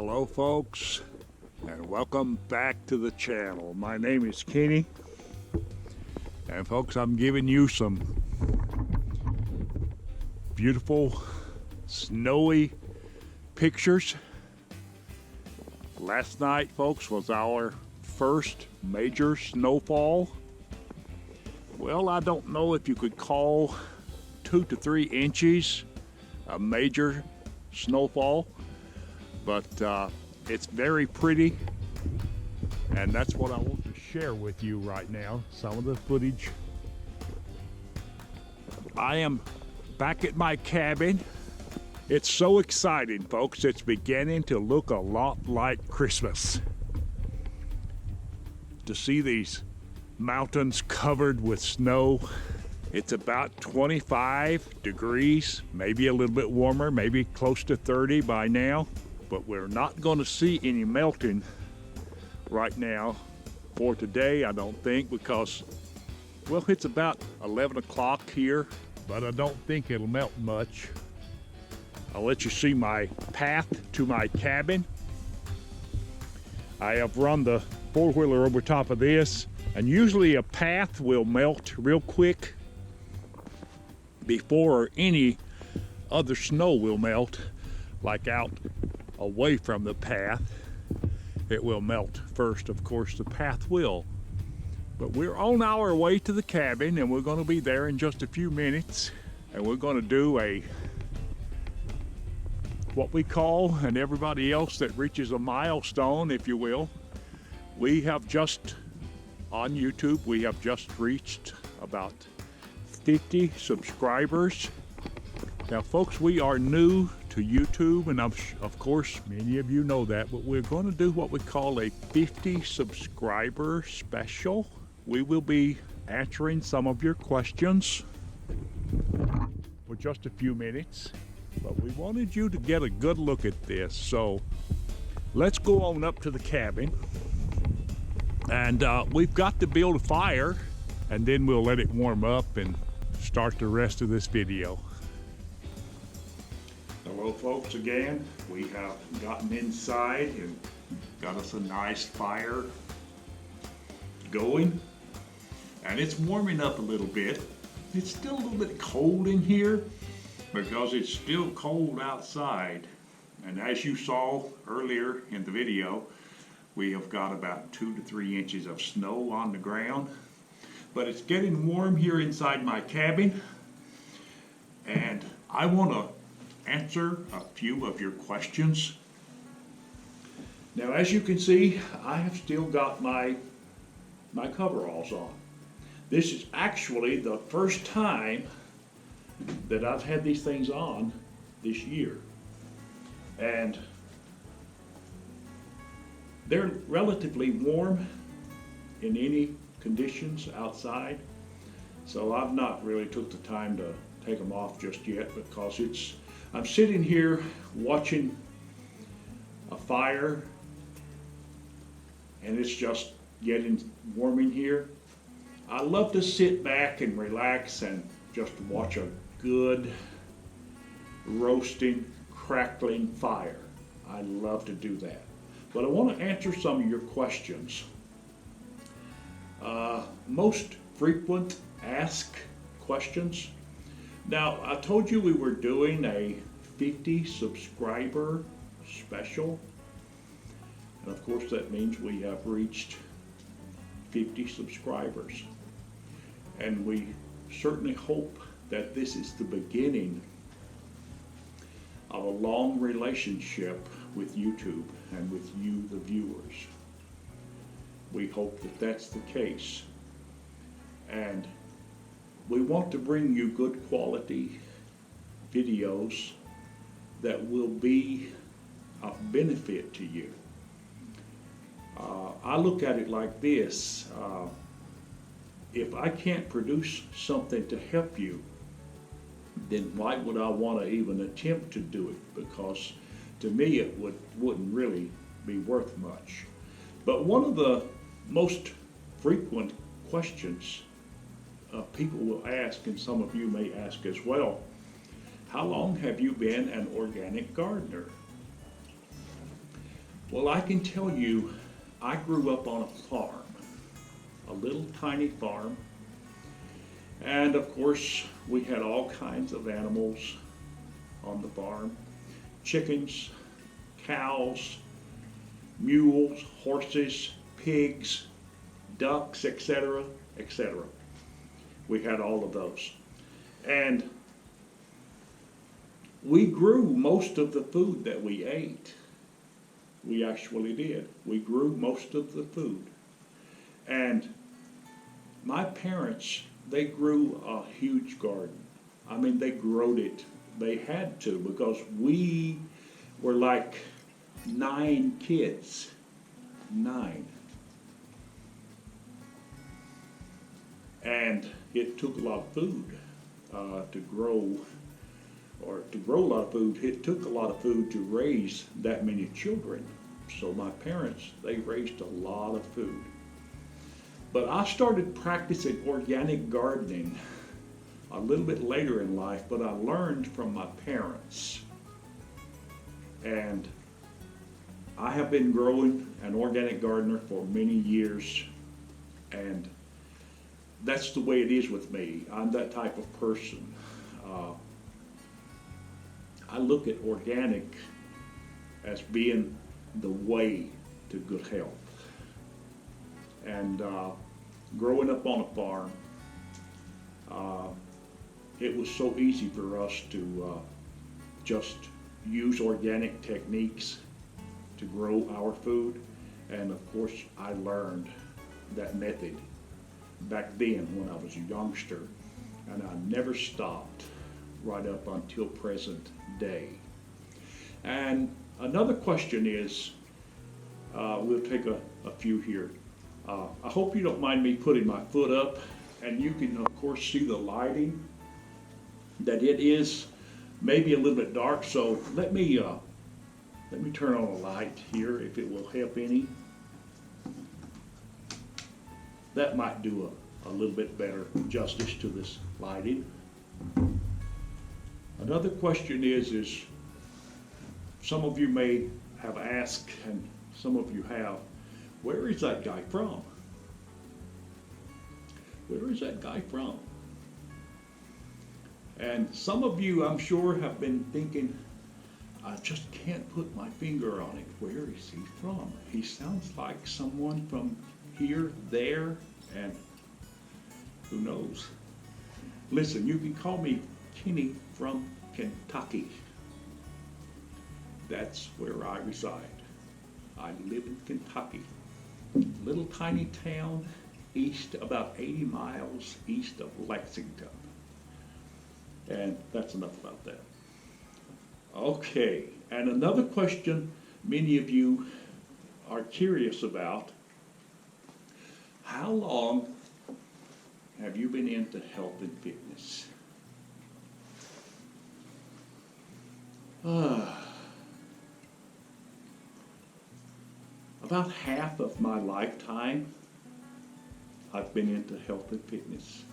Hello folks, and welcome back to the channel. My name is Kenny, and folks, I'm giving you some beautiful snowy pictures. Last night, folks, was our first major snowfall. Well, I don't know if you could call 2 to 3 inches a major snowfall, but it's very pretty, and that's what I want to share with you right now, some of the footage. I am back at my cabin. It's so exciting, folks. It's beginning to look a lot like Christmas. To see these mountains covered with snow. It's about 25 degrees, maybe a little bit warmer, maybe close to 30 by now. But we're not going to see any melting right now for today, I don't think, because, well, it's about 11 o'clock here, but I don't think it'll melt much. I'll let you see my path to my cabin. I have run the four-wheeler over top of this, and usually a path will melt real quick before any other snow will melt, like out away from the path. It will melt first, of course, the path will. But we're on our way to the cabin, and we're going to be there in just a few minutes, and we're going to do what we call, and everybody else that reaches a milestone, if you will. We have just, on YouTube, we have just reached about 50 subscribers. Now, folks, we are new to YouTube, and of course, many of you know that, but we're going to do what we call a 50 subscriber special. We will be answering some of your questions for just a few minutes, but we wanted you to get a good look at this. So let's go on up to the cabin, and we've got to build a fire, and then we'll let it warm up and start the rest of this video. Hello folks again. We have gotten inside and got us a nice fire going, and it's warming up a little bit. It's still a little bit cold in here because it's still cold outside, and as you saw earlier in the video, we have got about 2 to 3 inches of snow on the ground, but it's getting warm here inside my cabin, and I want to answer a few of your questions. Now, as you can see, I have still got my coveralls on. This is actually the first time that I've had these things on this year, and they're relatively warm in any conditions outside, so I've not really took the time to take them off just yet, because I'm sitting here watching a fire, and it's just getting warm in here. I love to sit back and relax and just watch a good roasting, crackling fire. I love to do that. But I want to answer some of your questions. Most frequent asked questions. Now, I told you we were doing a 50 subscriber special, and of course that means we have reached 50 subscribers, and we certainly hope that this is the beginning of a long relationship with YouTube and with you, the viewers. We hope that that's the case, and we want to bring you good quality videos that will be of benefit to you. I look at it like this. If I can't produce something to help you, then why would I want to even attempt to do it? Because to me it wouldn't really be worth much. But one of the most frequent questions people will ask, and some of you may ask as well, how long have you been an organic gardener? Well, I can tell you, I grew up on a farm, a little tiny farm. And of course, we had all kinds of animals on the farm: chickens, cows, mules, horses, pigs, ducks, etc., etc. We had all of those. And we grew most of the food that we ate. We actually did. We grew most of the food. And my parents, they grew a huge garden. I mean, they growed it. They had to, because we were like 9 kids. 9. And it took a lot of food to grow, or to grow a lot of food. It took a lot of food to raise that many children. So my parents, they raised a lot of food. But I started practicing organic gardening a little bit later in life, but I learned from my parents. And I have been growing an organic gardener for many years, and that's the way it is with me. I'm that type of person. I look at organic as being the way to good health. And growing up on a farm, it was so easy for us to just use organic techniques to grow our food. And of course, I learned that method back then when I was a youngster, and I never stopped right up until present day. And another question is, we'll take a few here. I hope you don't mind me putting my foot up, and you can of course see the lighting, that it is maybe a little bit dark, so let me turn on a light here if it will help any. That might do a little bit better justice to this lighting. Another question is some of you may have asked, and some of you have, where is that guy from? Where is that guy from? And some of you, I'm sure, have been thinking, I just can't put my finger on it. Where is he from? He sounds like someone from here, there, and who knows? Listen, you can call me Kenny from Kentucky. That's where I reside. I live in Kentucky. Little tiny town about 80 miles east of Lexington. And that's enough about that. Okay, and another question many of you are curious about: how long have you been into health and fitness? About half of my lifetime, I've been into health and fitness.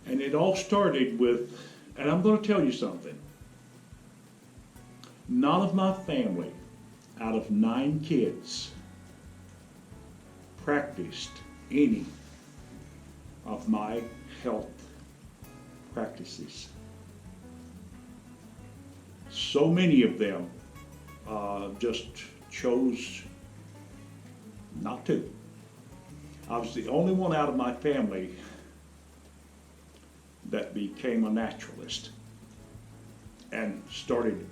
And it all started with, and I'm going to tell you something, none of my family, out of 9 kids, practiced any of my health practices. So many of them just chose not to. I was the only one out of my family that became a naturalist and started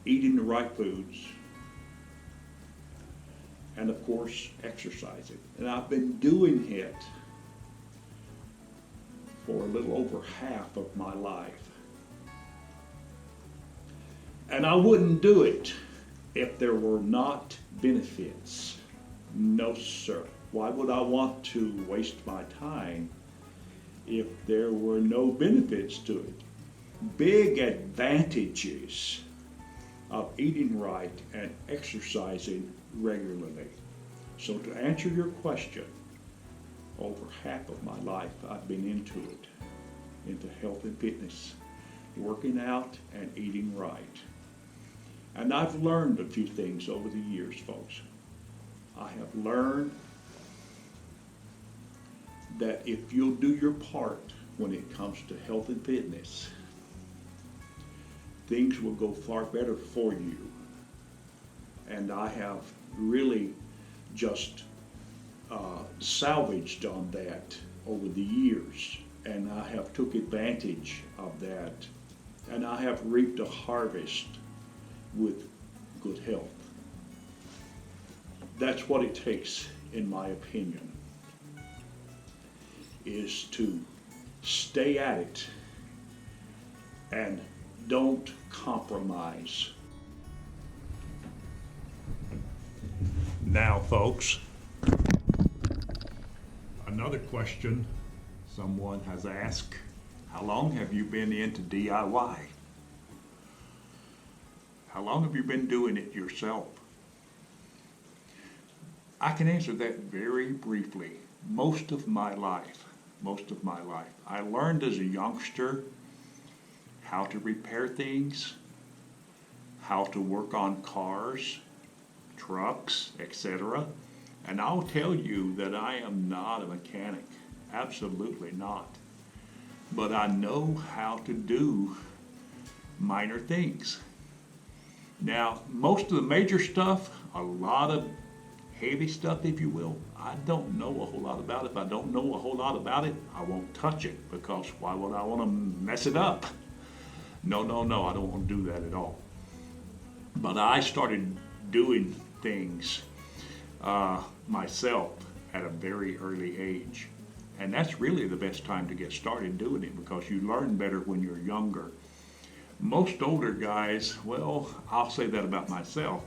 eating the right foods, and of course exercising. And I've been doing it for a little over half of my life. And I wouldn't do it if there were not benefits. No, sir. Why would I want to waste my time if there were no benefits to it? Big advantages of eating right and exercising regularly. So to answer your question, over half of my life I've been into it, into health and fitness, working out and eating right. And I've learned a few things over the years, folks. I have learned that if you'll do your part when it comes to health and fitness, things will go far better for you. And I have really just salvaged on that over the years, and I have took advantage of that, and I have reaped a harvest with good health. That's what it takes, in my opinion, is to stay at it and don't compromise. Now, folks, another question someone has asked, how long have you been into DIY? How long have you been doing it yourself? I can answer that very briefly. Most of my life. I learned as a youngster how to repair things, how to work on cars, trucks, etc. And I'll tell you that I am not a mechanic. Absolutely not. But I know how to do minor things. Now, most of the major stuff, a lot of heavy stuff, if you will, I don't know a whole lot about it. If I don't know a whole lot about it, I won't touch it, because why would I want to mess it up? No, I don't want to do that at all. But I started doing things myself at a very early age. And that's really the best time to get started doing it, because you learn better when you're younger. Most older guys, well, I'll say that about myself,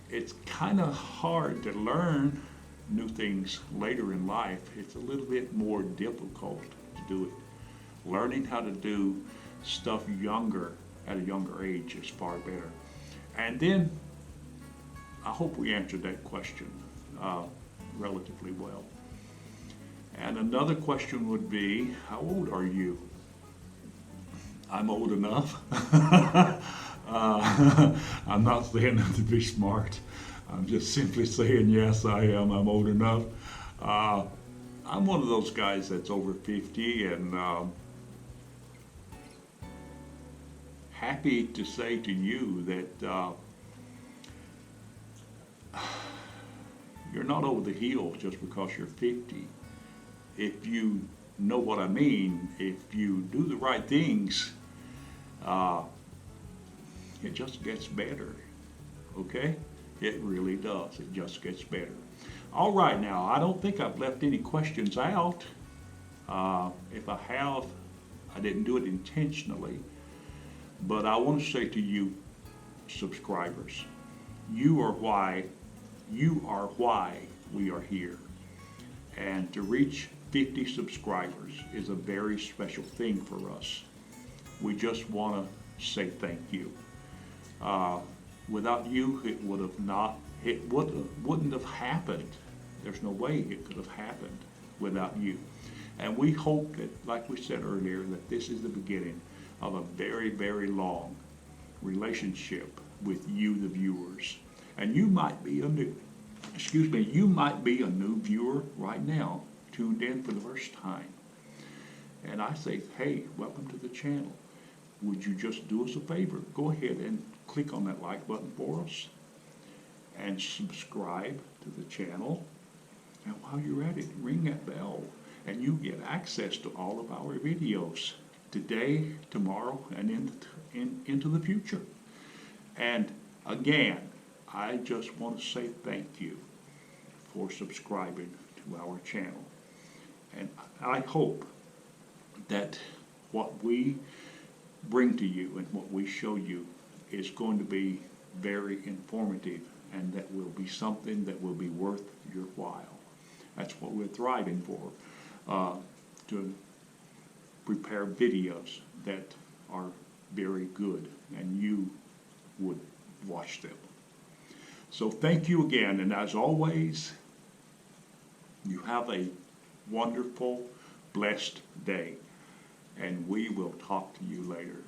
it's kind of hard to learn new things later in life. It's a little bit more difficult to do it. Learning how to do stuff at a younger age is far better. And then, I hope we answered that question relatively well. And another question would be, how old are you? I'm old enough. I'm not saying that to be smart. I'm just simply saying, yes, I am. I'm old enough. I'm one of those guys that's over 50 and happy to say to you that you're not over the hill just because you're 50. If you know what I mean, if you do the right things, it just gets better, okay? It really does. It just gets better. All right, now, I don't think I've left any questions out. If I have, I didn't do it intentionally. But I want to say to you, subscribers, you are why we are here. And to reach 50 subscribers is a very special thing for us. We just want to say thank you. Without you, it wouldn't have happened. There's no way it could have happened without you. And we hope that, like we said earlier, that this is the beginning of a very, very long relationship with you, the viewers. And you might be a new viewer right now, tuned in for the first time. And I say, hey, welcome to the channel. Would you just do us a favor? Go ahead and click on that like button for us and subscribe to the channel. And while you're at it, ring that bell and you get access to all of our videos today, tomorrow, and into the future. And again, I just want to say thank you for subscribing to our channel. And I hope that what we bring to you and what we show you is going to be very informative, and that will be something that will be worth your while. That's what we're thriving for, to prepare videos that are very good and you would watch them. So thank you again, and as always, you have a wonderful, blessed day, and we will talk to you later.